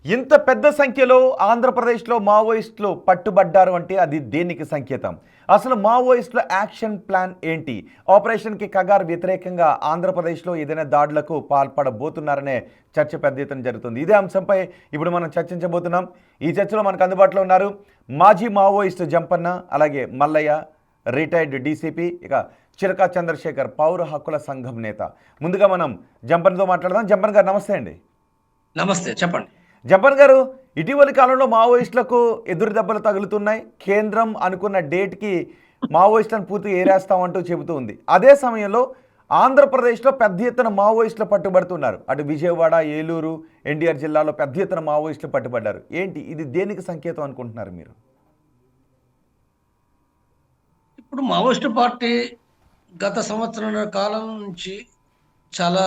ఇంత పెద్ద సంఖ్యలో ఆంధ్రప్రదేశ్లో మావోయిస్టులు పట్టుబడ్డారు అంటే అది దేనికి సంకేతం? అసలు మావోయిస్టుల యాక్షన్ ప్లాన్ ఏంటి? ఆపరేషన్కి కగార్ వ్యతిరేకంగా ఆంధ్రప్రదేశ్లో ఏదైనా దాడులకు పాల్పడబోతున్నారనే చర్చ పెద్ద ఎత్తున జరుగుతుంది. ఇదే అంశంపై ఇప్పుడు మనం చర్చించబోతున్నాం. ఈ చర్చలో మనకు అందుబాటులో ఉన్నారు మాజీ మావోయిస్టు జంపన్న, అలాగే మల్లయ్య, రిటైర్డ్ డీసీపీ, ఇక చిరకా చంద్రశేఖర్ పౌర హక్కుల సంఘం నేత. ముందుగా మనం జంపన్తో మాట్లాడదాం. జంపన్ గారు నమస్తే అండి. నమస్తే, చెప్పండి. జంపన్ గారు, ఇటీవలి కాలంలో మావోయిస్టులకు ఎదురు దెబ్బలు తగులుతున్నాయి. కేంద్రం అనుకున్న డేట్కి మావోయిస్టులను పూర్తిగా ఏరేస్తామంటూ చెబుతూ ఉంది. అదే సమయంలో ఆంధ్రప్రదేశ్లో పెద్ద ఎత్తున మావోయిస్టులు పట్టుబడుతున్నారు. అటు విజయవాడ, ఏలూరు, ఎన్టీఆర్ జిల్లాలో పెద్ద ఎత్తున మావోయిస్టులు పట్టుబడ్డారు. ఏంటి ఇది, దేనికి సంకేతం అనుకుంటున్నారు మీరు? ఇప్పుడు మావోయిస్టు పార్టీ గత సంవత్సరం కాలం నుంచి చాలా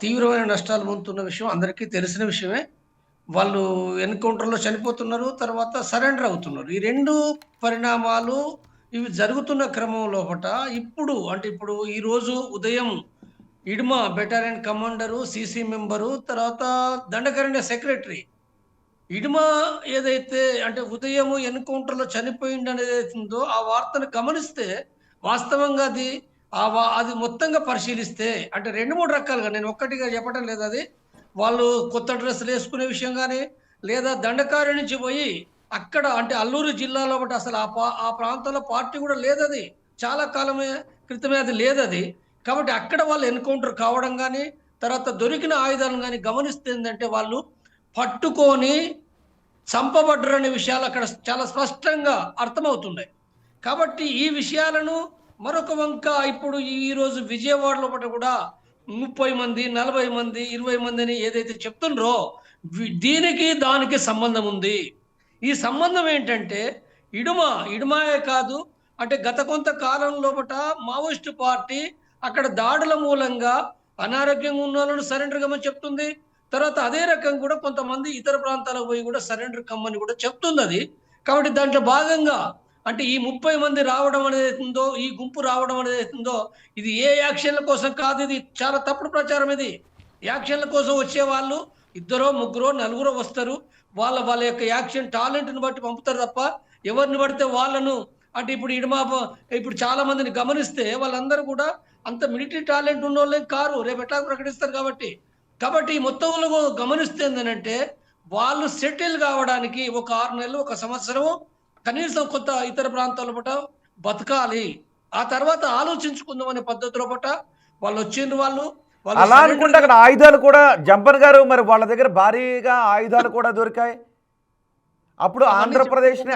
తీవ్రమైన నష్టాలు పొందుతున్న విషయం అందరికీ తెలిసిన విషయమే. వాళ్ళు ఎన్కౌంటర్లో చనిపోతున్నారు, తర్వాత సరెండర్ అవుతున్నారు. ఈ రెండు పరిణామాలు ఇవి జరుగుతున్న క్రమం లోపట ఇప్పుడు ఈరోజు ఉదయం Iduma battalion commander, CC member, తర్వాత దండకరణ్య సెక్రటరీ ఇడుమ ఏదైతే అంటే ఉదయం ఎన్కౌంటర్లో చనిపోయింది అనేది ఉందో ఆ వార్తను గమనిస్తే వాస్తవంగా అది మొత్తంగా పరిశీలిస్తే అంటే రెండు మూడు రకాలుగా, నేను ఒక్కటిగా చెప్పడం లేదు. అది వాళ్ళు కొత్త డ్రెస్సులు వేసుకునే విషయం కానీ, లేదా దండకారి నుంచి పోయి అక్కడ అంటే అల్లూరు జిల్లాలో ఒకటి అసలు ఆ ప్రాంతంలో పార్టీ కూడా లేదది, చాలా కాలమే క్రితమే అది లేదది. కాబట్టి అక్కడ వాళ్ళు ఎన్కౌంటర్ కావడం కానీ, తర్వాత దొరికిన ఆయుధాలను కానీ గమనిస్తే ఏంటంటే వాళ్ళు పట్టుకొని చంపబడ్డరనే విషయాలు అక్కడ చాలా స్పష్టంగా అర్థమవుతున్నాయి. కాబట్టి ఈ విషయాలను మరొక వంక ఇప్పుడు ఈరోజు విజయవాడలో కూడా 30 మంది, 40 మంది, 20 మందిని ఏదైతే చెప్తుండ్రో దీనికి దానికి సంబంధం ఉంది. ఈ సంబంధం ఏంటంటే ఇడుమాయే కాదు, అంటే గత కొంత కాలం లోపట మావోయిస్టు పార్టీ అక్కడ దాడుల మూలంగా అనారోగ్యంగా ఉన్న వాళ్ళను సరెండర్ కమ్మని చెప్తుంది. తర్వాత అదే రకం కూడా కొంతమంది ఇతర ప్రాంతాలకు పోయి కూడా సరెండర్ కమ్మని కూడా చెప్తుంది అది. కాబట్టి దాంట్లో భాగంగా అంటే ఈ 30 మంది రావడం అనేది ఉందో, ఈ గుంపు రావడం అనేది ఉందో, ఇది ఏ యాక్షన్ల కోసం కాదు, ఇది చాలా తప్పుడు ప్రచారం. ఇది యాక్షన్ల కోసం వచ్చే వాళ్ళు ఇద్దరో, ముగ్గురో, నలుగురో వస్తారు. వాళ్ళ వాళ్ళ యొక్క యాక్షన్ టాలెంట్ని బట్టి పంపుతారు తప్ప ఎవరిని పడితే వాళ్ళను అంటే ఇప్పుడు చాలా మందిని గమనిస్తే వాళ్ళందరూ కూడా అంత మిలిటరీ టాలెంట్ ఉన్న వాళ్ళే కారు, రేపు ఎట్లా ప్రకటిస్తారు. కాబట్టి ఈ మొత్తంలో గమనిస్తే ఏంటంటే వాళ్ళు సెటిల్ కావడానికి ఒక 6 నెలలు, ఒక సంవత్సరం కనీసం కొత్త ఇతర ప్రాంతాల పట బతకాలి, ఆ తర్వాత ఆలోచించుకుందాం అనే పద్ధతిలో పట వాళ్ళు వచ్చిండ్రు. వాళ్ళు అలా అనుకుంటే అక్కడ ఆయుధాలు కూడా, జంపన్ గారు, మరి వాళ్ళ దగ్గర భారీగా ఆయుధాలు కూడా దొరికాయి. అప్పుడు ఆంధ్రప్రదేశ్నే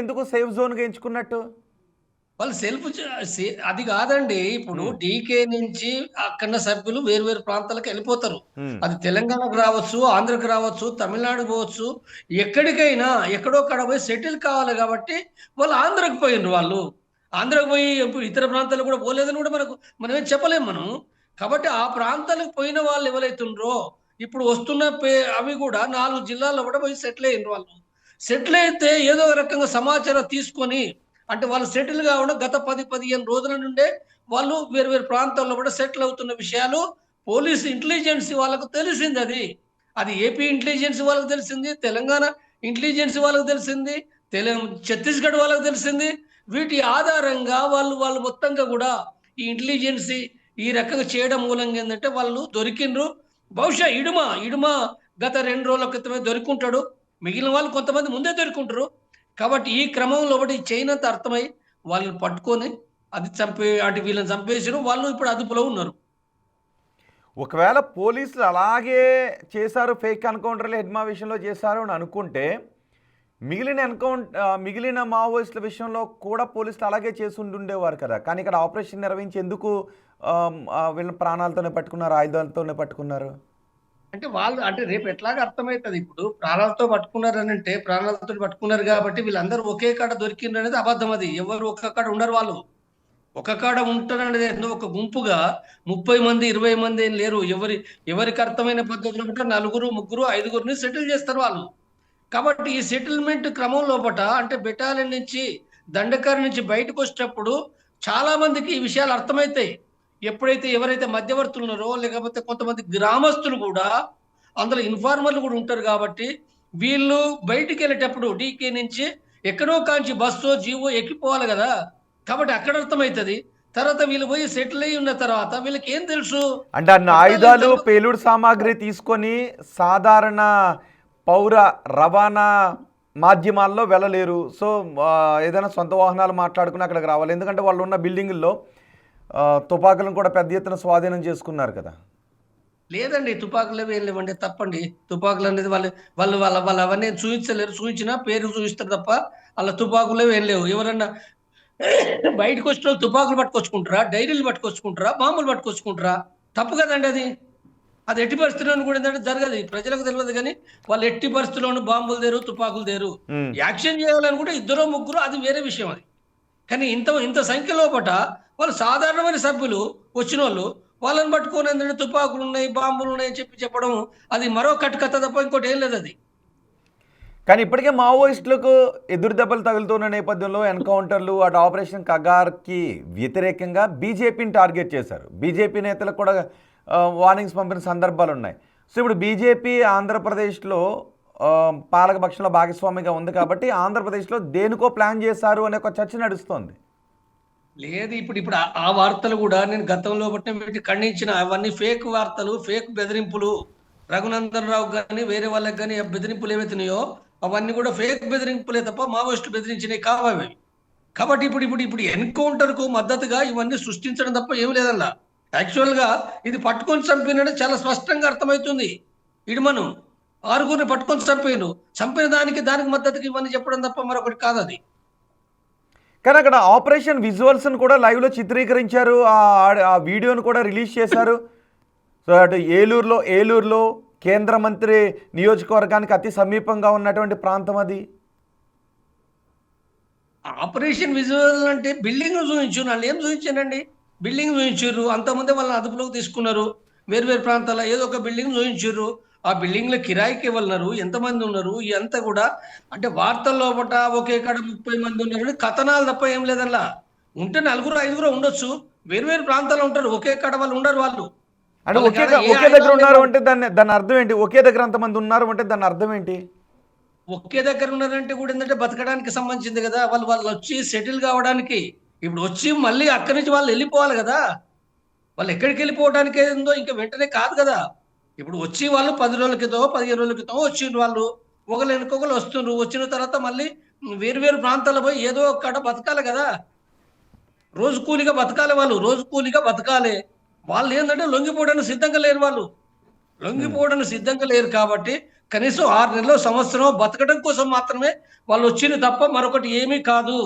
ఎందుకు సేఫ్ జోన్గా ఎంచుకున్నట్టు? వాళ్ళు అది కాదండి. ఇప్పుడు డీకే నుంచి అక్కడ సభ్యులు వేరు వేరు ప్రాంతాలకు వెళ్ళిపోతారు. అది తెలంగాణకు రావచ్చు, ఆంధ్రకు రావచ్చు, తమిళనాడు పోవచ్చు, ఎక్కడికైనా ఎక్కడో అక్కడ పోయి సెటిల్ కావాలి. కాబట్టి వాళ్ళు ఆంధ్రకు పోయినరు. వాళ్ళు ఆంధ్రకు పోయి ఇతర ప్రాంతాలకు కూడా పోలేదని కూడా మనమేం చెప్పలేము మనం. కాబట్టి ఆ ప్రాంతాలకు పోయిన వాళ్ళు ఎవరైతుండ్రో ఇప్పుడు వస్తున్న అవి కూడా 4 జిల్లాల్లో కూడా పోయి సెటిల్ అయినరు. వాళ్ళు సెటిల్ అయితే ఏదో ఒక రకంగా సమాచారం తీసుకొని అంటే వాళ్ళు సెటిల్ కావడం గత 10-15 రోజుల నుండే వాళ్ళు వేరు వేరు ప్రాంతాల్లో కూడా సెటిల్ అవుతున్న విషయాలు పోలీసు ఇంటెలిజెన్స్ వాళ్ళకు తెలిసింది. అది ఏపీ ఇంటెలిజెన్స్ వాళ్ళకు తెలిసింది, తెలంగాణ ఇంటెలిజెన్స్ వాళ్ళకు తెలిసింది, ఛత్తీస్గఢ్ వాళ్ళకు తెలిసింది. వీటి ఆధారంగా వాళ్ళు మొత్తంగా కూడా ఈ ఇంటెలిజెన్స్ ఈ రకంగా చేయడం మూలంగా ఏంటంటే వాళ్ళు దొరికిండ్రు. బహుశా ఇడుమ గత 2 రోజుల క్రితమే దొరికుంటాడు. మిగిలిన వాళ్ళు కొంతమంది ముందే దొరికుంటారు. కాబట్టి ఈ క్రమంలో ఒకటి చేయనంత అర్థమై వాళ్ళని పట్టుకొని వీళ్ళని చంపేసారు. వాళ్ళు ఇప్పుడు అదుపులో ఉన్నారు. ఒకవేళ పోలీసులు అలాగే చేశారు, ఫేక్ ఎన్కౌంటర్లు హెడ్మా విషయంలో చేశారు అని అనుకుంటే, మిగిలిన మావోయిస్టుల విషయంలో కూడా పోలీసులు అలాగే చేసి ఉండేవారు కదా. కానీ ఇక్కడ ఆపరేషన్ నిర్వహించి ఎందుకు వీళ్ళ ప్రాణాలతోనే పట్టుకున్నారు, ఆయుధాలతోనే పట్టుకున్నారు? అంటే వాళ్ళు అంటే రేపు ఎట్లాగా అర్థమవుతుంది. ఇప్పుడు ప్రాణాలతో పట్టుకున్నారని అంటే ప్రాణాలతో పట్టుకున్నారు కాబట్టి వీళ్ళందరూ ఒకే కాడ దొరికిండ్రు అనేది అబద్ధం. అది ఎవరు ఒక కాడ ఉండరు. వాళ్ళు ఒక కాడ ఉంటారనేది ఒక గుంపుగా 30 మంది, 20 మంది ఏం లేరు. ఎవరికి అర్థమైన పద్ధతిలో ఉంటే 4, 3, 5 సెటిల్ చేస్తారు వాళ్ళు. కాబట్టి ఈ సెటిల్మెంట్ క్రమం లోపట అంటే బెటాలియన్ నుంచి దండకారి నుంచి బయటకు వచ్చేటప్పుడు చాలా మందికి ఈ విషయాలు అర్థమవుతాయి. ఎప్పుడైతే ఎవరైతే మధ్యవర్తులు ఉన్నారో లేకపోతే కొంతమంది గ్రామస్తులు కూడా అందులో ఇన్ఫార్మర్లు కూడా ఉంటారు కాబట్టి వీళ్ళు బయటికి వెళ్ళేటప్పుడు డీకే నుంచి ఎక్కడో కాంచి బస్సో జీవో ఎక్కిపోవాలి కదా. కాబట్టి అక్కడ అర్థమవుతుంది. తర్వాత వీళ్ళు పోయి సెటిల్ అయి ఉన్న తర్వాత వీళ్ళకి ఏం తెలుసు? అంటే అన్ని పట్టాలు ఆయుధాలు ఎంత- పేలుడు సామాగ్రి తీసుకొని సాధారణ పౌర రవాణా మాధ్యమాల్లో వెళ్ళలేరు. సో ఏదైనా సొంత వాహనాలు మాట్లాడుకుని అక్కడికి రావాలి. ఎందుకంటే వాళ్ళు ఉన్న బిల్డింగుల్లో తుపాకులను కూడా పెద్ద ఎత్తున స్వాధీనం చేసుకున్నారు కదా. లేదండి, తుపాకులు ఏం లేవండి, తప్పండి. తుపాకులు అనేది వాళ్ళు వాళ్ళు వాళ్ళ వాళ్ళు అవన్నీ చూపించలేరు. చూపించినా పేరు చూపిస్తారు తప్ప వాళ్ళ తుపాకులు ఏం లేవు. ఎవరన్నా బయటకు వచ్చిన వాళ్ళు తుపాకులు పట్టుకొచ్చుకుంటారా, డైరీలు పట్టుకొచ్చుకుంటారా, బాంబులు పట్టుకొచ్చుకుంటారా? తప్పు కదండి అది. అది ఎట్టి పరిస్థితుల్లోనూ కూడా ఏంటంటే జరగదు. ప్రజలకు తెలియదు కానీ వాళ్ళు ఎట్టి పరిస్థితుల్లోనూ బాంబులు దేరు, తుపాకులు దేరు. ఉమ్. యాక్షన్ చేయాలనుకుంటే ఇద్దరో ముగ్గురు, అది వేరే విషయం అది. కానీ ఇంత ఇంత సంఖ్యలో పట వాళ్ళు సాధారణమైన సభ్యులు వచ్చిన వాళ్ళు వాళ్ళని పట్టుకొని ఏంటంటే తుపాకులు ఉన్నాయి, బాంబులు ఉన్నాయి అని చెప్పడం అది మరో కట్టు తప్ప ఇంకోటి ఏం లేదు అది. కానీ ఇప్పటికే మావోయిస్టులకు ఎదురు దెబ్బలు తగులుతున్న నేపథ్యంలో ఎన్కౌంటర్లు అటు ఆపరేషన్ కగార్కి వ్యతిరేకంగా బీజేపీని టార్గెట్ చేశారు. బీజేపీ నేతలకు కూడా వార్నింగ్స్ పంపిన సందర్భాలు ఉన్నాయి. సో ఇప్పుడు బీజేపీ ఆంధ్రప్రదేశ్లో పాలకపక్షంలో భాగస్వామిగా ఉంది కాబట్టి ఆంధ్రప్రదేశ్లో దేనికో ప్లాన్ చేశారు అనే ఒక చర్చ నడుస్తోంది. లేదు, ఇప్పుడు ఇప్పుడు ఆ వార్తలు కూడా నేను గతంలో బట్టి వీటిని ఖండించిన. అవన్నీ ఫేక్ వార్తలు, ఫేక్ బెదిరింపులు. రఘునందన్ రావు కానీ వేరే వాళ్ళకి కానీ ఆ బెదిరింపులు ఏవైతున్నాయో అవన్నీ కూడా ఫేక్ బెదిరింపులే తప్ప మావోయిస్టు బెదిరించినవి కావవి. కాబట్టి ఇప్పుడు ఇప్పుడు ఇప్పుడు ఎన్కౌంటర్ కు మద్దతుగా ఇవన్నీ సృష్టించడం తప్ప ఏం లేదల్లా. యాక్చువల్ గా ఇది పట్టుకొని చంపినట్టు చాలా స్పష్టంగా అర్థమవుతుంది. ఇటు మనం ఆరుగురిని పట్టుకొని చంపిన దానికి మద్దతుగా ఇవన్నీ చెప్పడం తప్ప మరొకటి కాదు అది. కానీ అక్కడ ఆపరేషన్ విజువల్స్ను కూడా లైవ్లో చిత్రీకరించారు. ఆ వీడియోను కూడా రిలీజ్ చేశారు. సో అటు ఏలూరులో కేంద్ర మంత్రి నియోజకవర్గానికి అతి సమీపంగా ఉన్నటువంటి ప్రాంతం అది. ఆపరేషన్ విజువల్ అంటే బిల్డింగ్ చూపించు, వాళ్ళు ఏం చూపించానండి? బిల్డింగ్ చూపించారు, అంతమంది వాళ్ళని అదుపులోకి తీసుకున్నారు. వేరు వేరు ప్రాంతాల్లో ఏదో ఒక బిల్డింగ్ చూపించారు. ఆ బిల్డింగ్ లో కిరాయికి వెళ్ళినారు, ఎంతమంది ఉన్నారు ఇదంతా కూడా అంటే వార్తల్లో పట ఒకే కాడ 30 మంది ఉన్నారు కథనాలు తప్ప ఏం లేదల్లా. ఉంటే 4-5 ఉండొచ్చు, వేరు వేరు ప్రాంతాల్లో ఉంటారు, ఒకే కాడ వాళ్ళు ఉండరు. వాళ్ళు అంటే ఒకే దగ్గర ఉన్నారు అంటే దాని అర్థం ఏంటి? ఒకే దగ్గర అంతమంది ఉన్నారు అంటే దాని అర్థం ఏంటి? ఒకే దగ్గర ఉన్నారంటే కూడా ఏంటంటే బతకడానికి సంబంధించింది కదా. వాళ్ళు వాళ్ళు వచ్చి సెటిల్ కావడానికి, ఇప్పుడు వచ్చి మళ్ళీ అక్కడి నుంచి వాళ్ళు వెళ్ళిపోవాలి కదా. వాళ్ళు ఎక్కడికి వెళ్ళిపోవడానికి ఏందో ఇంకా వెంటనే కాదు కదా. ఇప్పుడు వచ్చి వాళ్ళు 10 రోజుల క్రితం 15 రోజుల క్రితం వచ్చిండ్రు. వాళ్ళు ఒకరు వెనుకొకరు వస్తుండ్రు. వచ్చిన తర్వాత మళ్ళీ వేరు వేరు ప్రాంతాల్లో పోయి ఏదో ఒక్కడ బతకాలి కదా. రోజు కూలిగా బతకాలి, వాళ్ళు రోజు కూలిగా బతకాలి. వాళ్ళు ఏంటంటే లొంగిపోవడానికి సిద్ధంగా లేరు. వాళ్ళు లొంగిపోవడానికి సిద్ధంగా లేరు కాబట్టి కనీసం 6 నెలలు, సంవత్సరం బతకడం కోసం మాత్రమే వాళ్ళు వచ్చింది తప్ప మరొకటి ఏమీ కాదు.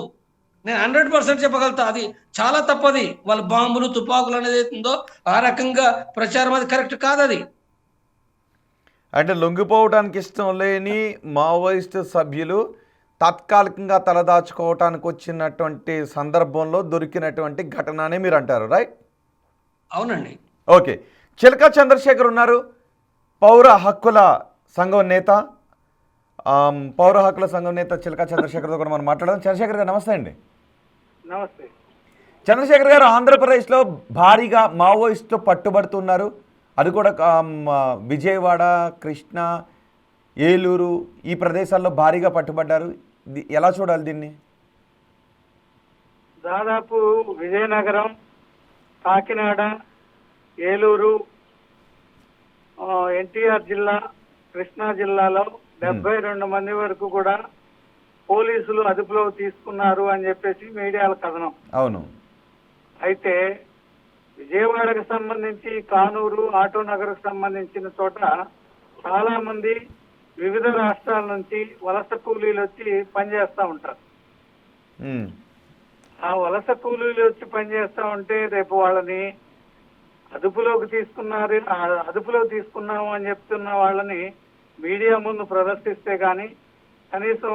నేను 100% చెప్పగలుగుతా. అది చాలా తప్పది. వాళ్ళ బాంబులు, తుపాకులు అనేది ఉందో ఆ రకంగా ప్రచారం అది కరెక్ట్ కాదు అది. అంటే లొంగిపోవడానికి ఇష్టం లేని మావోయిస్ట్ సభ్యులు తాత్కాలికంగా తలదాచుకోవటానికి వచ్చినటువంటి సందర్భంలో దొరికినటువంటి ఘటన అని మీరు అంటారు, రైట్? అవునండి. ఓకే. చిలకా చంద్రశేఖర్ ఉన్నారు, పౌర హక్కుల సంఘం నేత. పౌర హక్కుల సంఘం నేత చిలకా చంద్రశేఖర్తో కూడా మనం మాట్లాడదాం. చంద్రశేఖర్ గారు నమస్తే అండి. నమస్తే. చంద్రశేఖర్ గారు, ఆంధ్రప్రదేశ్లో భారీగా మావోయిస్టులు పట్టుబడుతున్నారు. అది కూడా విజయవాడ, కృష్ణా, ఏలూరు ఈ ప్రదేశాల్లో భారీగా పట్టుబడ్డారు. ఎలా చూడాలి దీన్ని? దాదాపు విజయనగరం, కాకినాడ, ఏలూరు, ఎన్టీఆర్ జిల్లా, కృష్ణా జిల్లాలో 72 మంది వరకు కూడా పోలీసులు అదుపులో తీసుకున్నారు అని చెప్పేసి మీడియాల కథనం. అవును. అయితే విజయవాడకు సంబంధించి కానూరు, ఆటో నగర్కు సంబంధించిన చోట చాలా మంది వివిధ రాష్ట్రాల నుంచి వలస కూలీలు వచ్చి పనిచేస్తూ ఉంటారు. ఆ వలస కూలీలు వచ్చి పనిచేస్తూ ఉంటే రేపు వాళ్ళని అదుపులోకి తీసుకున్నాము అని చెప్తున్న వాళ్ళని మీడియా ముందు ప్రదర్శిస్తే గాని కనీసం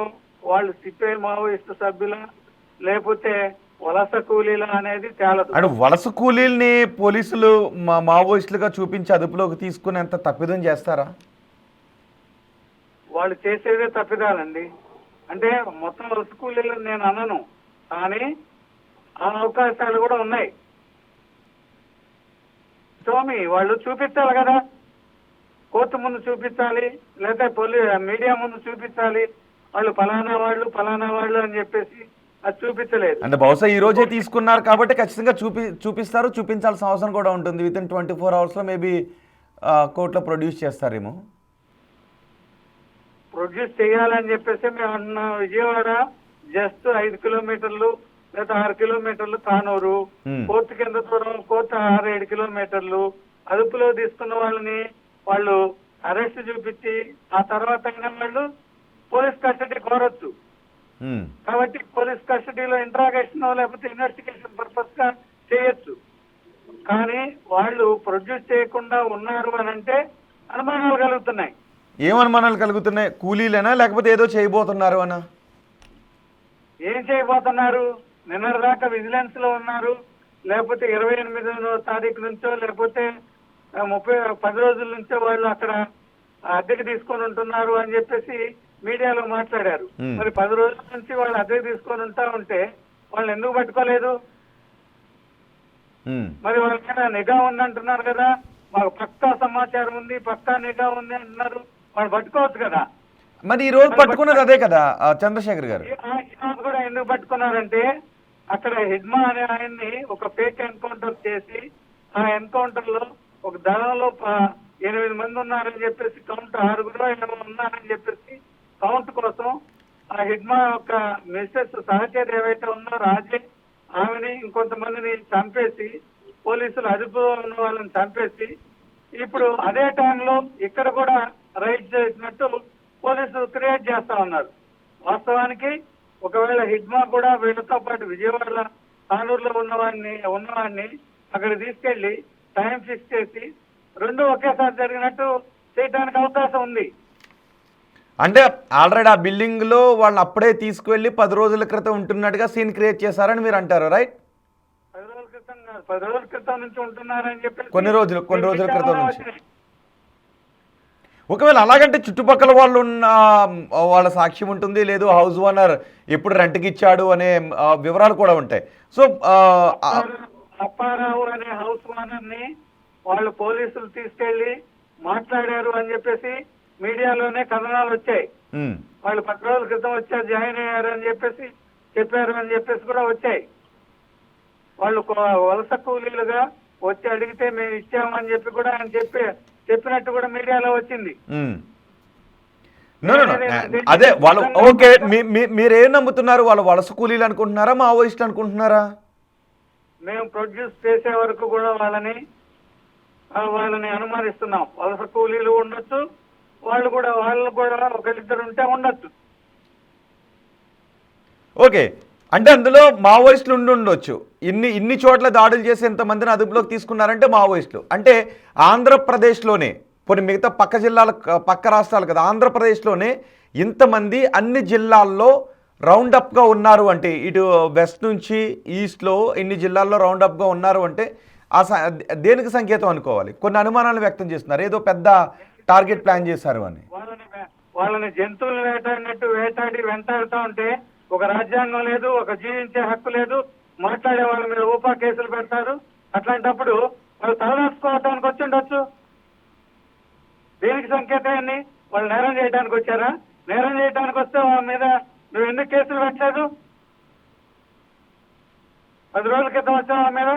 వాళ్ళు సిపిఐ మావోయిస్టు సభ్యుల లేకపోతే వలస కూలీల అనేది తేలదు. అంటే వలస కూలీల్ని పోలీసులు మావోయిస్టులుగా చూపించి అదుపులోకి తీసుకునేంత తప్పిదం చేస్తారా? వాళ్ళు చేసేదే తప్పిదాలండి. అంటే మొత్తం వలస కూలీలను నేను అనను, కానీ ఆ అవకాశాలు కూడా ఉన్నాయి. స్వామి వాళ్ళు చూపించాలి కదా, కోర్టు ముందు చూపించాలి, లేదా మీడియా ముందు చూపించాలి. వాళ్ళు ఫలానా వాళ్ళు అని చెప్పేసి అది చూపించలేదు. అంటే బహుశా ఈ రోజే తీసుకున్నారు కాబట్టి ఖచ్చితంగా చూపిస్తారు, చూపించాల్సిన అవసరం కూడా ఉంటుంది. విత్ ఇన్ 24 అవర్స్లో మేబీ కోర్టులో ప్రొడ్యూస్ చేస్తారేమో. ప్రొడ్యూస్ చేయాలని చెప్పేసి మేము అన్న విజయవాడ జస్ట్ 5 కిలోమీటర్లు లేదా 6 కిలోమీటర్లు కానూరు, కోర్టు కింద దూరం కోర్టు 6-7 కిలోమీటర్లు. అదుపులో తీసుకున్న వాళ్ళని వాళ్ళు అరెస్ట్ చూపించి ఆ తర్వాత అయినా వాళ్ళు పోలీస్ కస్టడీ కోరొచ్చు. కాబట్టి పోలీస్ కస్టడీలో ఇంట్రాగేషన్ లేకపోతే ఇన్వెస్టిగేషన్ పర్పస్ గా చేయొచ్చు. కానీ వాళ్ళు ప్రొడ్యూస్ చేయకుండా ఉన్నారు అని అంటే అనుమానాలు కలుగుతున్నాయి. ఏం అనుమానాలు కలుగుతున్నాయి? కూలీలేనా లేకపోతే ఏదో చేయబోతున్నారు అనా? ఏం చేయబోతున్నారు? నిన్నటిదాకా విజిలెన్స్ లో ఉన్నారు, లేకపోతే 28వ తారీఖు నుంచో లేకపోతే 10 రోజుల నుంచో వాళ్ళు అక్కడ అద్దెకి తీసుకొని ఉంటున్నారు అని చెప్పేసి మీడియాలో మాట్లాడారు. మరి 10 రోజుల నుంచి వాళ్ళు అద్దెకి తీసుకొని ఉంటా ఉంటే వాళ్ళు ఎందుకు పట్టుకోలేదు? మరి వాళ్ళకైనా నిఘా ఉంది అంటున్నారు కదా, మాకు పక్కా సమాచారం ఉంది, పక్కా నిఘా ఉంది అంటున్నారు, వాళ్ళు పట్టుకోవచ్చు కదా. మరి ఈ రోజు పట్టుకున్నది అదే కదా చంద్రశేఖర్ గారు. కూడా ఎందుకు పట్టుకున్నారంటే అక్కడ హిడ్మా అనే ఆయన్ని ఒక ఫేక్ ఎన్కౌంటర్ చేసి ఆ ఎన్కౌంటర్ లో ఒక దళంలో 8 మంది ఉన్నారని చెప్పేసి కౌంట్ 6 ఉన్నారని చెప్పేసి కౌంట్ కోసం ఆ హిడ్మా యొక్క మిస్సెస్ సహచర్య ఏవైతే ఉన్నారో రాజే ఆమెని ఇంకొంతమందిని చంపేసి పోలీసులు అదుపులో ఉన్న వాళ్ళని చంపేసి ఇప్పుడు అదే టైంలో ఇక్కడ కూడా రైడ్ చేసినట్టు పోలీసులు క్రియేట్ చేస్తా ఉన్నారు. వాస్తవానికి ఒకవేళ హిడ్మా కూడా వీళ్ళతో పాటు విజయవాడలో కానూరులో ఉన్నవాడిని అక్కడ తీసుకెళ్లి టైం ఫిక్స్ చేసి రెండు ఒకేసారి జరిగినట్టు చేయడానికి అవకాశం ఉంది. అంటే ఆల్రెడీ ఆ బిల్డింగ్ లో వాళ్ళని అప్పుడే తీసుకువెళ్ళి 10 రోజుల క్రితం ఉంటున్నట్టుగా సీన్ క్రియేట్ చేశారని మీరు అంటారు, రైట్? 10 రోజుల క్రితం నుంచి ఉంటున్నారని చెప్పి కొన్ని రోజుల క్రితం నుంచి. ఒకవేళ అలాగంటే చుట్టుపక్కల వాళ్ళు ఉన్న వాళ్ళ సాక్ష్యం ఉంటుంది, లేదు హౌస్ ఓనర్ ఎప్పుడు రెంట్కి ఇచ్చాడు అనే వివరాలు కూడా ఉంటాయి. సో అప్పారావు అనే హౌస్ ఓనర్ ని వాళ్ళు పోలీసులు తీసుకెళ్లి మాట్లాడారు అని చెప్పేసి మీడియాలోనే కథనాలు వచ్చాయి. వాళ్ళు 10 రోజుల క్రితం వచ్చారు, జాయిన్ అయ్యారు అని చెప్పేసి చెప్పారు అని చెప్పేసి కూడా వచ్చాయి. వాళ్ళు వలస కూలీలుగా వచ్చి అడిగితే మేము ఇచ్చామని చెప్పి కూడా ఆయన చెప్పినట్టు కూడా మీడియాలో వచ్చింది. అదే వాళ్ళు ఓకే, మీరేం నమ్ముతున్నారు? వాళ్ళు వలస కూలీలు అనుకుంటున్నారా, మావోయిస్టులు అనుకుంటున్నారా? మేము ప్రొడ్యూస్ చేసే వరకు కూడా వాళ్ళని అనుమానిస్తున్నాం. వలస కూలీలు ఉండొచ్చు, వాళ్ళు కూడా ఒకరిద్దరు ఉంటే ఉండొచ్చు. ఓకే, అంటే అందులో మావోయిస్టులు ఉండొచ్చు. ఇన్ని చోట్ల దాడులు చేసి ఎంతమందిని అదుపులోకి తీసుకున్నారంటే మావోయిస్టులు. అంటే ఆంధ్రప్రదేశ్లోనే కొన్ని మిగతా పక్క రాష్ట్రాలు కదా, ఆంధ్రప్రదేశ్లోనే ఇంతమంది అన్ని జిల్లాల్లో రౌండప్గా ఉన్నారు అంటే, ఇటు వెస్ట్ నుంచి ఈస్ట్లో ఇన్ని జిల్లాల్లో రౌండప్గా ఉన్నారు అంటే దేనికి సంకేతం అనుకోవాలి? కొన్ని అనుమానాలు వ్యక్తం చేస్తున్నారు, ఏదో పెద్ద టార్గెట్ ప్లాన్ చేశారు అని. వాళ్ళని జంతువులు వెంటాడుతూ ఉంటే ఒక రాజ్యాంగం లేదు, ఒక జీవించే హక్కు లేదు, మాట్లాడే వాళ్ళ మీద ఊపా కేసులు పెడతారు. అట్లాంటప్పుడు వాళ్ళు తలదాచుకోవడానికి వచ్చి ఉండొచ్చు. దేనికి సంకేతాన్ని? వాళ్ళు నేరం చేయడానికి వచ్చారా? నేరం చేయడానికి వస్తే వాళ్ళ మీద నువ్వు ఎందుకు కేసులు పెట్టలేదు? 10 రోజుల క్రితం వచ్చా వాళ్ళ మీద?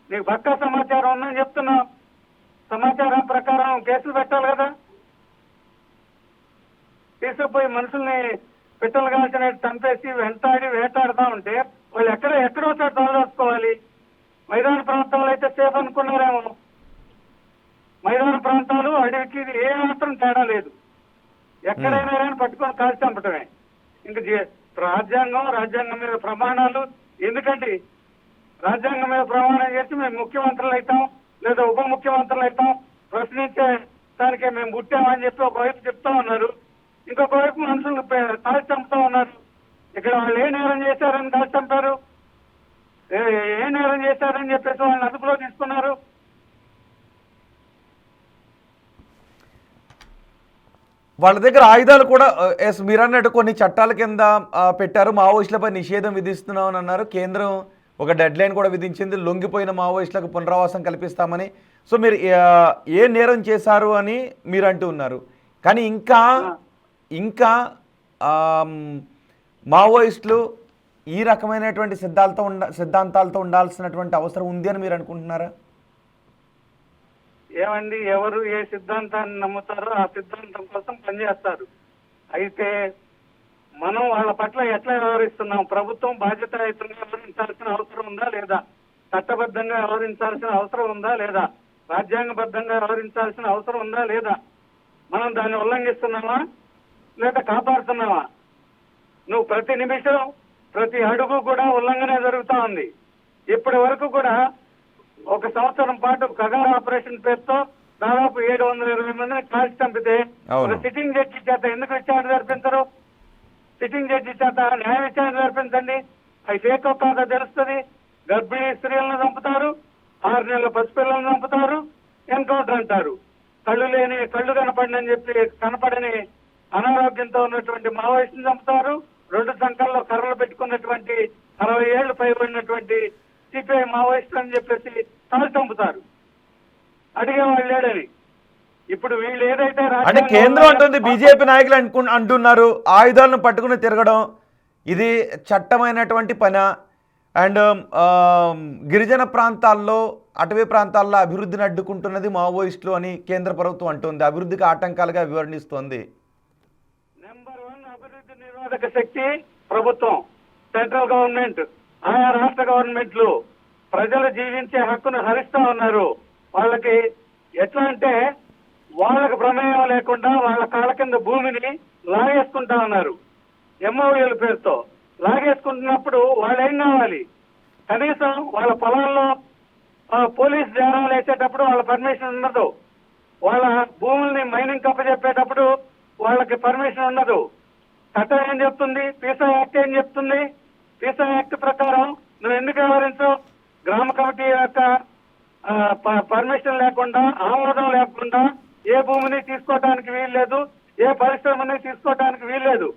నీకు పక్కా సమాచారం ఉందని చెప్తున్నావు, సమాచారం ప్రకారం కేసులు పెట్టాలి కదా. తీసుకుపోయి మనుషుల్ని పిట్టలు కాల్చినట్టు చంపేసి వేటాడుతూ ఉంటే వాళ్ళు ఎక్కడో చోట తలదాచుకోవాలి. మైదాన ప్రాంతాలు అయితే సేఫ్ అనుకున్నారేమో. మైదాన ప్రాంతాలు అడవికి ఏ మాత్రం తేడా లేదు. ఎక్కడైనా కానీ పట్టుకొని కాల్చి చంపటమే. ఇంక రాజ్యాంగం మీద ప్రమాణాలు ఎందుకంటే రాజ్యాంగం మీద ప్రమాణం చేసి మేము ముఖ్యమంత్రులు అవుతాం లేదా ఉప ముఖ్యమంత్రులు అవుతాం, ప్రశ్నించే దానికే మేము పుట్టామని చెప్పి ఒకవైపు చెప్తా ఉన్నారు, ఇంకొక వైపు మనుషులు కాల్చి చంపుతా ఉన్నారు. ఇక్కడ వాళ్ళు ఏ నేరం చేశారని కాల్చి చంపారు, ఏ నేరం చేశారని చెప్పేసి వాళ్ళని అదుపులో తీసుకున్నారు. వాళ్ళ దగ్గర ఆయుధాలు కూడా మీరు అన్నట్టు కొన్ని చట్టాల కింద పెట్టారు, మావోయిస్టులపై నిషేధం విధిస్తున్నామని అన్నారు. కేంద్రం ఒక డెడ్ లైన్ కూడా విధించింది, లొంగిపోయిన మావోయిస్టులకు పునరావాసం కల్పిస్తామని. సో మీరు ఏ నేరం చేశారు అని మీరు అంటూ ఉన్నారు, కానీ ఇంకా మావోయిస్టులు ఈ రకమైనటువంటి సిద్ధాంతాలతో ఉండాల్సినటువంటి అవసరం ఉంది అని మీరు అనుకుంటున్నారా? ఏమండి, ఎవరు ఏ సిద్ధాంతాన్ని నమ్ముతారో ఆ సిద్ధాంతం కోసం పనిచేస్తారు. అయితే మనం వాళ్ళ పట్ల ఎట్లా వ్యవహరిస్తున్నాం? ప్రభుత్వం బాధ్యతాయుతంగా వ్యవహరించాల్సిన అవసరం ఉందా లేదా? చట్టబద్ధంగా వ్యవహరించాల్సిన అవసరం ఉందా లేదా? రాజ్యాంగబద్ధంగా వ్యవహరించాల్సిన అవసరం ఉందా లేదా? మనం దాన్ని ఉల్లంఘిస్తున్నామా లేదా కాపాడుతున్నామా? నువ్వు ప్రతి నిమిషం ప్రతి అడుగు కూడా ఉల్లంఘన జరుగుతా ఉంది. ఇప్పటి వరకు కూడా 1 సంవత్సరం పాటు కగార్ ఆపరేషన్ పేరుతో దాదాపు 720 మందిని కాల్చి చంపితే ఒక సిట్టింగ్ జడ్జి చేత ఎందుకు విచారణ జరిపించరు? సిట్టింగ్ జడ్జి చేత న్యాయ విచారణ జరిపించండి. అవి ఫేక్ కాదో తెలుస్తుంది. గర్భిణీ స్త్రీలను చంపుతారు, 6 నెలల పసిపిల్లలను చంపుతారు, ఎన్కౌంటర్ అంటారు. కళ్ళు కనపడని చెప్పి కనపడని అనారోగ్యంతో ఉన్నటువంటి మావోయిస్టుని చంపుతారు. 2 సంఖ్యల్లో కర్రలు పెట్టుకున్నటువంటి 60 ఏళ్లు పైబడినటువంటి సిపిఐ మావోయిస్టులు అని చెప్పేసి తల చంపుతారు. అడిగేవాళ్ళు లేడని. ఇప్పుడు వీళ్ళు ఏదైతే అంటే కేంద్రం అంటుంది, బీజేపీ నాయకులు అంటున్నారు ఆయుధాలను పట్టుకుని తిరగడం ఇది చట్టమైనటువంటి పని. అండ్ గిరిజన ప్రాంతాల్లో, అటవీ ప్రాంతాల్లో అభివృద్ధిని అడ్డుకుంటున్నది మావోయిస్టులు అని కేంద్ర ప్రభుత్వం అంటుంది, అభివృద్ధికి ఆటంకాలుగా వివరణిస్తోంది. నెంబర్ 1 అభివృద్ధి నిరోధక శక్తి ప్రభుత్వం, సెంట్రల్ గవర్నమెంట్, ఆయా రాష్ట్ర గవర్నమెంట్లు ప్రజలు జీవించే హక్కును హరిస్తా ఉన్నారు. వాళ్ళకి ఎట్లా అంటే వాళ్ళకు ప్రమేయం లేకుండా వాళ్ళ కాళ్ళ కింద భూమిని లాగేసుకుంటా ఉన్నారు. ఎంఓయూల పేరుతో లాగేసుకుంటున్నప్పుడు వాళ్ళు ఏం కావాలి? కనీసం వాళ్ళ పొలాల్లో పోలీస్ జారాలు వేసేటప్పుడు వాళ్ళ పర్మిషన్ ఉండదు. వాళ్ళ భూముల్ని మైనింగ్ కప్పచెప్పేటప్పుడు వాళ్ళకి పర్మిషన్ ఉండదు. చట్టం ఏం చెప్తుంది? పీసా యాక్ట్ ఏం చెప్తుంది? పీసా యాక్ట్ ప్రకారం నువ్వు ఎందుకు వ్యవహరించవు? గ్రామ కమిటీ యొక్క పర్మిషన్ లేకుండా, ఆమోదం లేకుండా ఏ భూమిని తీసుకోవడానికి వీల్లేదు, ఏ పరిశ్రమని తీసుకోవడానికి వీల్లేదు.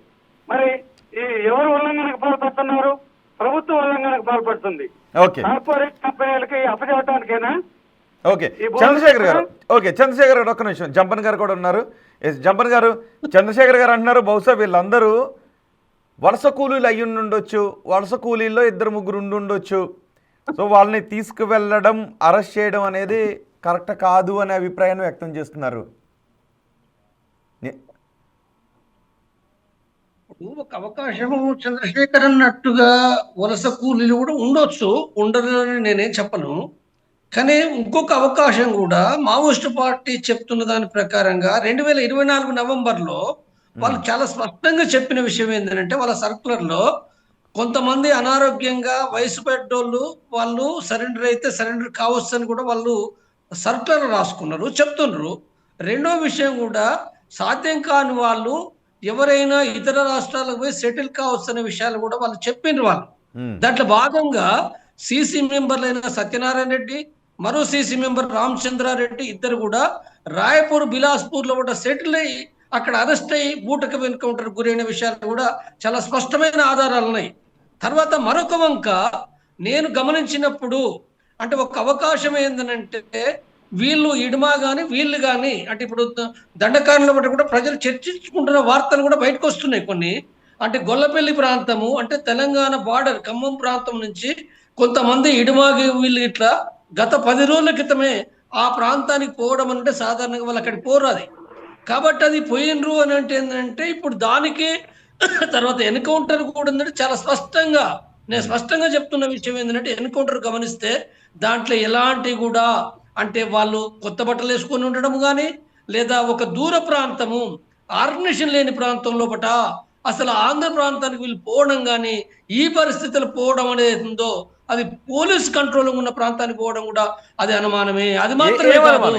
మరి ఈ ఎవరు ఉల్లంఘనకు పాల్పడుతున్నారు? ప్రభుత్వం ఉల్లంఘనకు పాల్పడుతుంది. కార్పొరేట్ కంపెనీలకి అప్పచెప్పడానికేనా? ఓకే చంద్రశేఖర్ గారు, చంద్రశేఖర్ గారు ఒక్క నిమిషం. జంపన్ గారు కూడా ఉన్నారు. జంపన్ గారు, చంద్రశేఖర్ గారు అంటున్నారు బహుశా వీళ్ళందరూ వలస కూలీలు అయ్యి ఉండొచ్చు, వలస కూలీల్లో 2-3 ఉండొచ్చు. సో వాళ్ళని తీసుకువెళ్ళడం, అరెస్ట్ చేయడం అనేది కరెక్ట్ కాదు అనే అభిప్రాయాన్ని వ్యక్తం చేస్తున్నారు. ఒక అవకాశము చంద్రశేఖర్ అన్నట్టుగా వలస కూలీలు కూడా ఉండొచ్చు, ఉండరు అని నేనేం చెప్పను. కానీ ఇంకొక అవకాశం కూడా మావోయిస్టు పార్టీ చెప్తున్న దాని ప్రకారంగా 2024 నవంబర్లో వాళ్ళు చాలా స్పష్టంగా చెప్పిన విషయం ఏంటంటే, వాళ్ళ సర్కులర్లో కొంతమంది అనారోగ్యంగా వయసు పెద్దోళ్ళు వాళ్ళు సరెండర్ అయితే సరెండర్ కావచ్చు అని కూడా వాళ్ళు సర్కులర్ రాసుకున్నారు, చెప్తున్నారు. రెండో విషయం కూడా, సాధ్యం కాని వాళ్ళు ఎవరైనా ఇతర రాష్ట్రాలకు పోయి సెటిల్ కావచ్చు అనే విషయాలు కూడా వాళ్ళు చెప్పిండ్రు. వాళ్ళు దాంట్లో భాగంగా సిసి మెంబర్లైన సత్యనారాయణ రెడ్డి, మరో సిసి మెంబర్ రామచంద్రారెడ్డి ఇద్దరు కూడా రాయపూర్, బిలాస్పూర్ లో కూడా సెటిల్ అయ్యి అక్కడ అరెస్ట్ అయ్యి బూటకపు ఎన్కౌంటర్ గురైన విషయాలు కూడా చాలా స్పష్టమైన ఆధారాలు ఉన్నాయి. తర్వాత మరొక వంక నేను గమనించినప్పుడు, అంటే ఒక అవకాశం ఏంటంటే, వీళ్ళు ఇడుమా కానీ వీళ్ళు కానీ, అంటే ఇప్పుడు దండకారణల బట్టి కూడా ప్రజలు చర్చించుకుంటున్న వార్తలు కూడా బయటకు వస్తున్నాయి కొన్ని. అంటే గొల్లపల్లి ప్రాంతము, అంటే తెలంగాణ బార్డర్ ఖమ్మం ప్రాంతం నుంచి కొంతమంది ఇడుమాగి వీళ్ళు ఇట్లా గత 10 రోజుల క్రితమే ఆ ప్రాంతానికి పోవడం అంటే సాధారణంగా వాళ్ళు అక్కడికి పోరాది. కాబట్టి అది పోయినరు అని అంటే ఏంటంటే, ఇప్పుడు దానికి తర్వాత ఎన్కౌంటర్ కూడా ఉందంటే చాలా స్పష్టంగా, నేను స్పష్టంగా చెప్తున్న విషయం ఏంటంటే, ఎన్కౌంటర్ గమనిస్తే దాంట్లో ఎలాంటి కూడా, అంటే వాళ్ళు కొత్త బట్టలు వేసుకొని ఉండడం కానీ, లేదా ఒక దూర ప్రాంతము ఆర్గనైజేషన్ లేని ప్రాంతంలో పట అసలు ఆంధ్ర ప్రాంతానికి వీళ్ళు పోవడం కానీ, ఈ పరిస్థితులు పోవడం అనేది ఉందో అది పోలీస్ కంట్రోలింగ్ ఉన్న ప్రాంతానికి పోవడం కూడా అది అనుమానమే. అది మాత్రమే కాదు,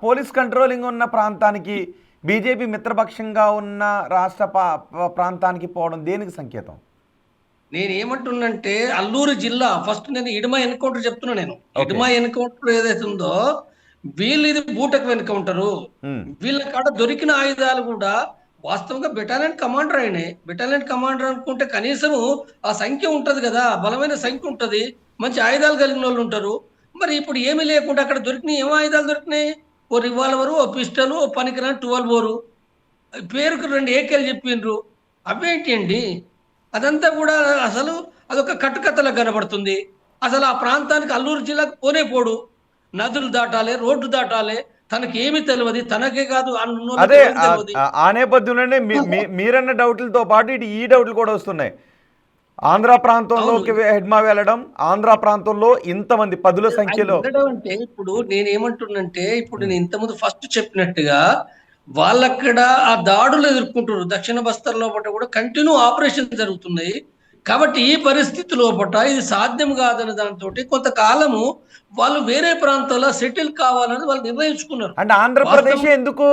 పోలీస్ కంట్రోలింగ్ ఉన్న ప్రాంతానికి, బీజేపీ మిత్రపక్షంగా ఉన్న రాష్ట్ర ప్రాంతానికి పోవడం దేనికి సంకేతం? నేనేమంటున్నంటే, అల్లూరు జిల్లా ఫస్ట్ నేను ఇడుమా ఎన్కౌంటర్ చెప్తున్నా. నేను ఇడుమా ఎన్కౌంటర్ ఏదైతే ఉందో వీళ్ళు ఇది బూటకు ఎన్కౌంటరు. వీళ్ళ కాడ దొరికిన ఆయుధాలు కూడా వాస్తవంగా బెటాలియన్ కమాండర్ ఆయనే. బెటాలియన్ కమాండర్ అనుకుంటే కనీసము ఆ సంఖ్య ఉంటది కదా! బలమైన సంఖ్య ఉంటది. మంచి ఆయుధాలు కలిగినోళ్ళు ఉంటారు. మరి ఇప్పుడు ఏమీ లేకుండా అక్కడ దొరికినయి ఏం ఆయుధాలు దొరికినాయి? ఓ రివాల్వరు, ఓ పిస్టలు, ఓ పనికిరాని 12 బోరు. పేరుకు 2 ఏకేలు చెప్పిండ్రు. అవేంటి అండి? అదంతా గూడా అసలు అదొక కట్టుకథలా కనబడుతుంది. అసలు ఆ ప్రాంతానికి అల్లూరు జిల్లాకు పోనే పోడు. నదులు దాటాలే, రోడ్డు దాటాలే. తనకేమి తెలవది. తనకే కాదు అన్నున్నోళ్ళకి అదే ఎవరికి తెలవది. ఆ నేపథ్యంలోనే మీరన్న డౌట్లతో పాటు ఇటు ఈ డౌట్లు కూడా వస్తున్నాయి. ఆంధ్ర అవును. ప్రాంతంలోకి హెడ్మా వెళ్ళడం, ఆంధ్ర ప్రాంతంలో ఇంతమంది పదుల ఆయన సంఖ్యలో. వెళ్ళడం అంటే ఇప్పుడు నేనేమంటున్నంటే, ఇప్పుడు నేను ఇంతకుముందు ఫస్ట్ చెప్పినట్టుగా వాళ్ళక్కడ ఆ దాడులు ఎదుర్కొంటుర్రు. దక్షిణ బస్తర్ లోపట కూడా కంటిన్యూ ఆపరేషన్ జరుగుతున్నాయి. కాబట్టి ఈ పరిస్థితి లోపట ఇది సాధ్యం కాదన్న దాంతోటి కొంతకాలము వాళ్ళు వేరే ప్రాంతాల్లో సెటిల్ కావాలని వాళ్ళు నిర్ణయించుకున్నారు. అంటే ఆంధ్రప్రదేశ్ వాస్తవం ఎందుకు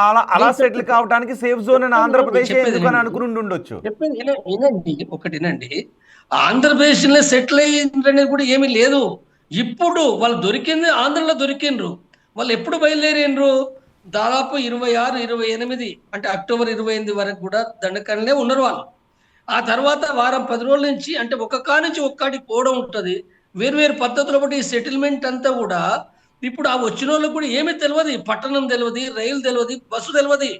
అలా నేను సెటిల్ కావడానికి సేఫ్ జోన్ అని ఆంధ్రప్రదేశ్ చెప్పేది ఎందుకు అని వినండి. అనుకుని ఉండొచ్చు. చెప్పేది వినండి. ఒకటి వినండి. ఆంధ్రప్రదేశ్‌లో సెటిల్ అయ్యిండ్రనేది కూడా ఏమీ లేదు. ఇప్పుడు వాళ్ళు దొరికింది ఆంధ్రలో దొరికిండ్రు. వాళ్ళు ఎప్పుడు బయలుదేరిండ్రు? దాదాపు 26, 28 అంటే అక్టోబర్ 28 వరకు కూడా దండకరణలో ఉన్నారు వాళ్ళు. ఆ తర్వాత వారం 10 రోజుల నుంచి అంటే ఒక కాడ నుంచి ఒక కాడికి పోవడం ఉంటది. వేరు వేరు పద్ధతుల బట్టి ఈ సెటిల్మెంట్ అంతా కూడా ఇప్పుడు ఆ వచ్చినోళ్ళకి కూడా ఏమీ తెలవది. పట్టణం తెలవది, రైలు తెలవది, బస్సు తెలవది.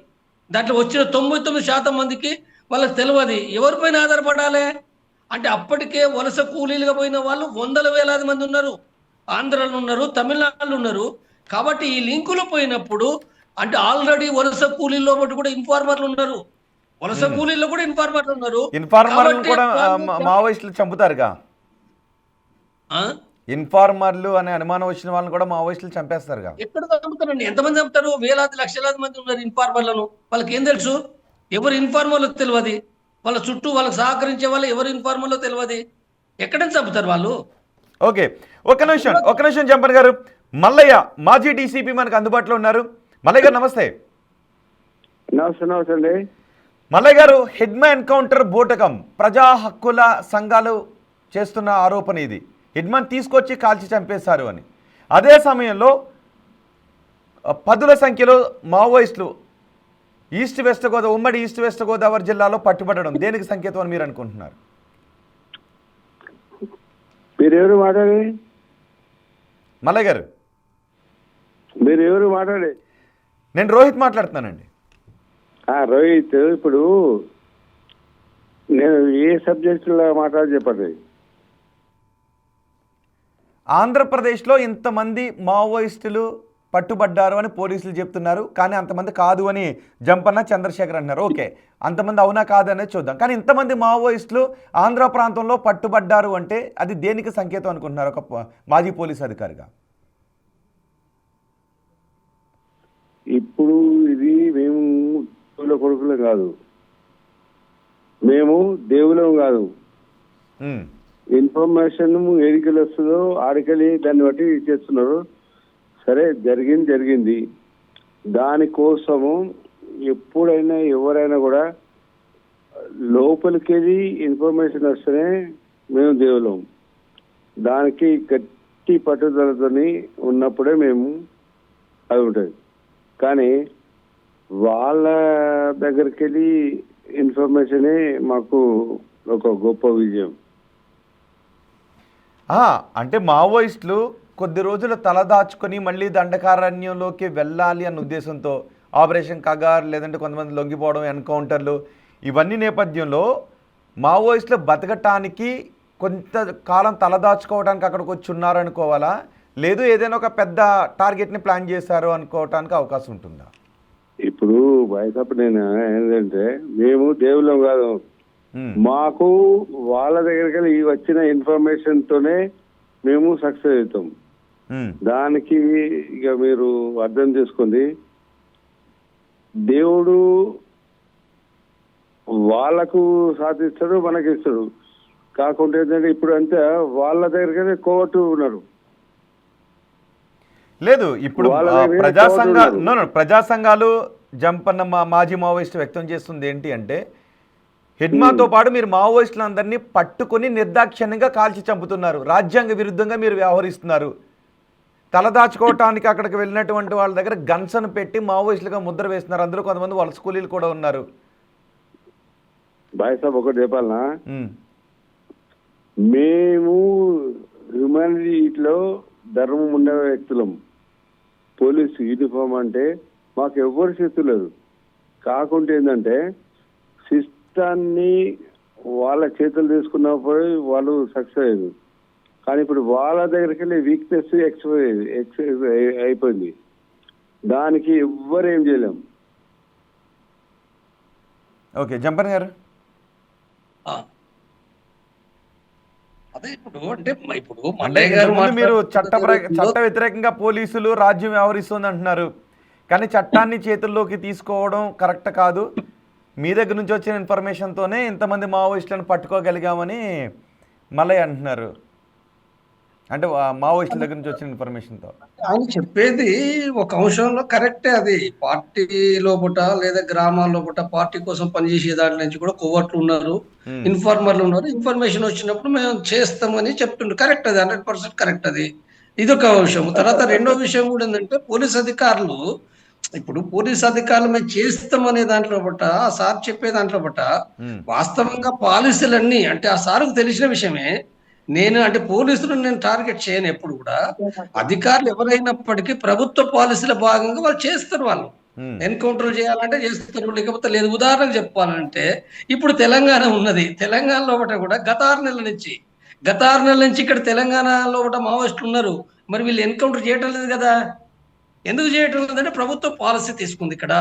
దాంట్లో వచ్చిన 99% మందికి వాళ్ళకి తెలవది. ఎవరిపైన ఆధారపడాలే? అంటే అప్పటికే వలస కూలీలుగా పోయిన వాళ్ళు వందల వేలాది మంది ఉన్నారు. ఆంధ్రాలో ఉన్నారు, తమిళనాడులో ఉన్నారు. కాబట్టి ఈ లింకులు పోయినప్పుడు అంటే ఆల్రెడీ వలస కూలీల్లో ఒకటి కూడా ఇన్ఫార్మర్లు ఉన్నారు. వలస కూలీల్లో కూడా ఇన్ఫార్మర్లు ఉన్నారు. ఇన్ఫార్మర్లను కాబట్టి కూడా వాళ్ళు మావోయిస్టులు చంపుతారుగా. ఆ? ఇన్ఫార్మర్లు అనే అనుమానం వచ్చిన వాళ్ళని కూడా మావోయిస్టులు చంపేస్తారుగా. ఎక్కడ చంపుతారండి? ఎంతమంది చంపుతారు? వేలాది లక్షలాది మంది ఉన్నారు ఇన్ఫార్మర్లను. వాళ్ళకి ఏం తెలుసు? ఎవరు ఇన్ఫార్మర్లో తెలియదు. వాళ్ళ చుట్టూ వాళ్ళకి సహకరించే వాళ్ళు ఎవరు ఇన్ఫార్మర్లో తెలియదు. ఎక్కడ నుంచి చంపుతారు వాళ్ళు? ఓకే, ఒక నిమిషం జంపన్ గారు. మల్లయ్య మాజీ డీసీపీ మనకు అందుబాటులో ఉన్నారు. మల్లయ్య గారు నమస్తే. నమస్తే అండి. మల్లయ్య గారు, హిడ్మా ఎన్కౌంటర్ బూటకం ప్రజా హక్కుల సంఘాలు చేస్తున్న ఆరోపణ ఇది. హిడ్మాన్ తీసుకొచ్చి కాల్చి చంపేశారు అని. అదే సమయంలో పదుల సంఖ్యలో మావోయిస్టులు ఉమ్మడి ఈస్ట్ వెస్ట్ గోదావరి జిల్లాలో పట్టుబడడం దేనికి సంకేతం అని మీరు అనుకుంటున్నారు? మీరెవరు మాట్లాడి మల్లయ్య గారు, మీరెవరు మాట్లాడి నేను రోహిత్ మాట్లాడుతున్నానండి. రోహిత్, ఇప్పుడు నేను ఏ సబ్జెక్టులో మాట్లాడి చెప్పండి. ఆంధ్రప్రదేశ్లో ఇంతమంది మావోయిస్టులు పట్టుబడ్డారు అని పోలీసులు చెప్తున్నారు, కానీ అంతమంది కాదు అని జంపన్న చంద్రశేఖర్ అంటున్నారు. ఓకే, అంతమంది అవునా కాదనేది చూద్దాం. కానీ ఇంతమంది మావోయిస్టులు ఆంధ్ర ప్రాంతంలో పట్టుబడ్డారు అంటే అది దేనికి సంకేతం అనుకుంటున్నారు ఒక మాజీ పోలీస్ అధికారిగా? ఇప్పుడు ఇది మేము దేవుల కొడుకులం కాదు, మేము దేవులం కాదు. ఇన్ఫర్మేషన్ ఏడికెళ్ళి వస్తుందో ఆడికెళ్ళి దాన్ని బట్టి చేస్తున్నారు. సరే, జరిగింది. దానికోసము ఎప్పుడైనా ఎవరైనా కూడా లోపలికెళ్ళి ఇన్ఫర్మేషన్ వస్తేనే మేము దేవులం. దానికి గట్టి పట్టుదలతోని ఉన్నప్పుడే మేము అది ఉంటుంది. కానీ వాళ్ళ దగ్గరికి వెళ్ళి ఇన్ఫర్మేషనే మాకు ఒక గొప్ప విజయం. అంటే మావోయిస్టులు కొద్ది రోజులు తలదాచుకొని మళ్ళీ దండకారణ్యంలోకి వెళ్ళాలి అన్న ఉద్దేశంతో ఆపరేషన్ కగార్, లేదంటే కొంతమంది లొంగిపోవడం, ఎన్కౌంటర్లు, ఇవన్నీ నేపథ్యంలో మావోయిస్టులు బతకటానికి కొంతకాలం తలదాచుకోవడానికి అక్కడికి వచ్చి ఉన్నారనుకోవాలా, లేదు ఏదైనా ఒక పెద్ద టార్గెట్ని ప్లాన్ చేశారు అనుకోవటానికి అవకాశం ఉంటుందా? ఇప్పుడు బయటప్పుడు నేను ఏంటంటే మేము దేవుళ్ళం కాదు. మాకు వాళ్ళ దగ్గరికి వెళ్ళి వచ్చిన ఇన్ఫర్మేషన్ తోనే మేము సక్సెస్ అవుతాం. దానికి ఇక మీరు అర్థం చేసుకుంది, దేవుడు వాళ్ళకు సాధిస్తాడు, మనకి ఇస్తాడు. కాకుండా ఏంటంటే ఇప్పుడు అంతా వాళ్ళ దగ్గరికి కోవట్టు ఉన్నారు. లేదు, ఇప్పుడు ప్రజా సంఘాలు జంపన్న మాజీ మావోయిస్టు వ్యక్తం చేస్తుంది ఏంటి అంటే, హిడ్మాతో పాటు మీరు మావోయిస్టులందరినీ పట్టుకొని నిర్దాక్షిణ్యంగా కాల్చి చంపుతున్నారు, రాజ్యాంగ విరుద్ధంగా మీరు వ్యవహరిస్తున్నారు, తలదాచుకోవటానికి అక్కడికి వెళ్ళినటువంటి వాళ్ళ దగ్గర గన్సను పెట్టి మావోయిస్టులుగా ముద్ర వేస్తున్నారు. అందులో కొంతమంది వలస కూలీలు కూడా ఉన్నారు. బాయ్ సాబ్ ఒకటి చెప్పాలనా, ఉమ్, మేము హ్యూమానిటీలో ధర్మం ఉండే వ్యక్తులం. పోలీసు యూనిఫామ్ అంటే మాకు ఎవ్వరు చేతులు లేదు. కాకుంటే ఏంటంటే సిస్టాన్ని వాళ్ళ చేతులు తీసుకున్నప్పుడు వాళ్ళు సక్సెస్ అయ్యారు. కానీ ఇప్పుడు వాళ్ళ దగ్గరికి వెళ్ళి వీక్నెస్ ఎక్స్పైర్ అయిపోయింది. దానికి ఎవ్వరు ఏం చేయలేం. ఓకే జంపన్ గారు. ఆ. అదే ఇప్పుడు అంటే ఇప్పుడు మల్లయ్య గారు ఇంతకుముందు మీరు చట్ట మాట్లాడుతున్న వ్యతిరేకంగా పోలీసులు రాజ్యం వ్యవహరిస్తుంది అంటున్నారు. కానీ చట్టాన్ని చేతుల్లోకి తీసుకోవడం కరెక్ట్ కాదు. మీ దగ్గర నుంచి వచ్చిన ఇన్ఫర్మేషన్తోనే ఇంతమంది మావోయిస్టులను పట్టుకోగలిగామని మల్లయ్య అంటున్నారు. అంటే మావోయిస్టుల దగ్గర నుంచి వచ్చిన ఇన్ఫర్మేషన్తో ఆయన చెప్పేది ఒక అంశంలో కరెక్టే. అది పార్టీ లోపట లేదా గ్రామాల లోపట పార్టీ కోసం పనిచేసే దాంట్లో నుంచి కూడా కొవ్వట్లు ఉన్నారు, ఇన్ఫార్మర్లు ఉన్నారు. ఇన్ఫర్మేషన్ వచ్చినప్పుడు మేము చేస్తామని చెప్తుండ్రు. కరెక్ట్, అది 100% కరెక్ట్. అది ఇదొక విషయం. తర్వాత రెండో విషయం కూడా ఏంటంటే పోలీస్ అధికారులు, ఇప్పుడు పోలీస్ అధికారులు మేము చేస్తామనే దాంట్లో బట్ట ఆ సార్ చెప్పే దాంట్లో బట్ట వాస్తవంగా పాలసీలన్నీ అంటే ఆ సార్కు తెలిసిన విషయమే. నేను అంటే పోలీసులను నేను టార్గెట్ చేయను ఎప్పుడు కూడా. అధికారులు ఎవరైనప్పటికీ ప్రభుత్వ పాలసీల భాగంగా వాళ్ళు చేస్తారు. వాళ్ళు ఎన్కౌంటర్ చేయాలంటే చేస్తారు, లేకపోతే లేదు. ఉదాహరణకు చెప్పాలంటే ఇప్పుడు తెలంగాణ ఉన్నది. తెలంగాణలో ఒకటి కూడా గత 6 నెలల నుంచి ఇక్కడ తెలంగాణలో ఒకటి మావోయిస్టులు ఉన్నారు. మరి వీళ్ళు ఎన్కౌంటర్ చేయటం లేదు కదా. ఎందుకు చేయటం లేదంటే ప్రభుత్వ పాలసీ తీసుకుంది ఇక్కడ.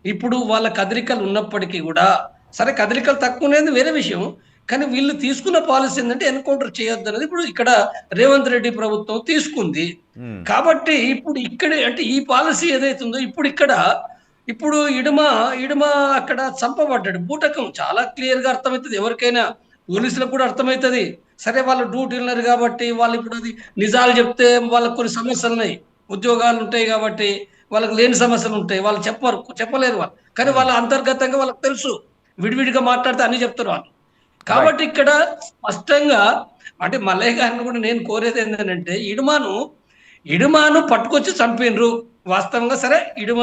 ఇప్పుడు వాళ్ళ కదలికలు ఉన్నప్పటికీ కూడా, సరే కదలికలు తక్కువ అనేది వేరే విషయం, కానీ వీళ్ళు తీసుకున్న పాలసీ ఏంటంటే ఎన్కౌంటర్ చేయొద్దు అనేది ఇప్పుడు ఇక్కడ రేవంత్ రెడ్డి ప్రభుత్వం తీసుకుంది. కాబట్టి ఇప్పుడు ఇక్కడ అంటే ఈ పాలసీ ఏదైతుందో ఇప్పుడు ఇడుమ అక్కడ చంపబడ్డాడు. బూటకం చాలా క్లియర్ గా అర్థమవుతుంది ఎవరికైనా, పోలీసులకు కూడా అర్థమవుతుంది. సరే వాళ్ళు డ్యూటీలు ఉన్నారు కాబట్టి వాళ్ళు ఇప్పుడు అది నిజాలు చెప్తే వాళ్ళకు కొన్ని సమస్యలు ఉన్నాయి, ఉద్యోగాలు ఉంటాయి కాబట్టి వాళ్ళకి లేని సమస్యలు ఉంటాయి. వాళ్ళు చెప్పలేరు వాళ్ళు. కానీ వాళ్ళ అంతర్గతంగా వాళ్ళకి తెలుసు, విడివిడిగా మాట్లాడితే అన్ని చెప్తారు వాళ్ళు. కాబట్టి ఇక్కడ స్పష్టంగా అంటే మల్లయ్య గారిని కూడా నేను కోరేది ఏంటంటే ఇడుమాను పట్టుకొచ్చి చంపినరు వాస్తవంగా. సరే ఇడుమ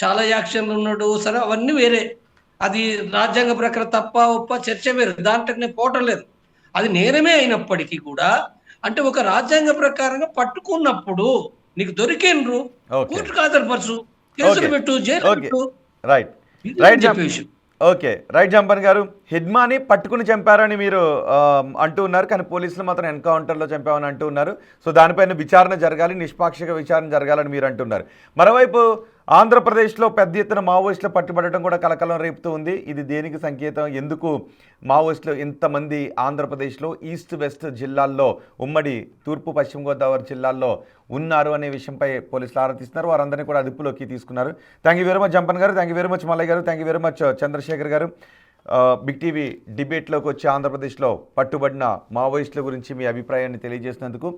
చాలా యాక్షన్లు ఉన్నాడు, సరే అవన్నీ వేరే. అది రాజ్యాంగ ప్రకారం తప్ప ఒప్ప చర్చ వేరు, దాంట్లో నేను పోవటం లేదు. అది నేరమే అయినప్పటికీ కూడా అంటే ఒక రాజ్యాంగ ప్రకారంగా పట్టుకున్నప్పుడు నీకు దొరికినరు, కోర్టుకు హాజరుపరచు, కేసులు పెట్టు, జైలు పెట్టు. ఓకే రైట్ జంపన్ గారు. హిడ్మాని పట్టుకుని చంపారని మీరు అంటూ ఉన్నారు, కానీ పోలీసులు మాత్రం ఎన్కౌంటర్లో చంపామని అంటూ ఉన్నారు. సో దానిపైన విచారణ జరగాలి, నిష్పాక్షిక విచారణ జరగాలని మీరు అంటున్నారు. మరోవైపు ఆంధ్రప్రదేశ్లో పెద్ద ఎత్తున మావోయిస్టులు పట్టుబడటం కూడా కలకలం రేపుతూ ఉంది. ఇది దేనికి సంకేతం? ఎందుకు మావోయిస్టులు ఇంతమంది ఆంధ్రప్రదేశ్లో ఈస్ట్ వెస్ట్ జిల్లాల్లో, ఉమ్మడి తూర్పు పశ్చిమ గోదావరి జిల్లాల్లో ఉన్నారు అనే విషయంపై పోలీసులు ఆరాధిస్తున్నారు. వారందరినీ కూడా అదుపులోకి తీసుకున్నారు. Thank you very much Jampan గారు, thank you very much Mallaiah గారు, thank you very much Chandrashekar గారు. బిగ్ టీవీ డిబేట్లోకి వచ్చి ఆంధ్రప్రదేశ్లో పట్టుబడిన మావోయిస్టుల గురించి మీ అభిప్రాయాన్ని తెలియజేసినందుకు.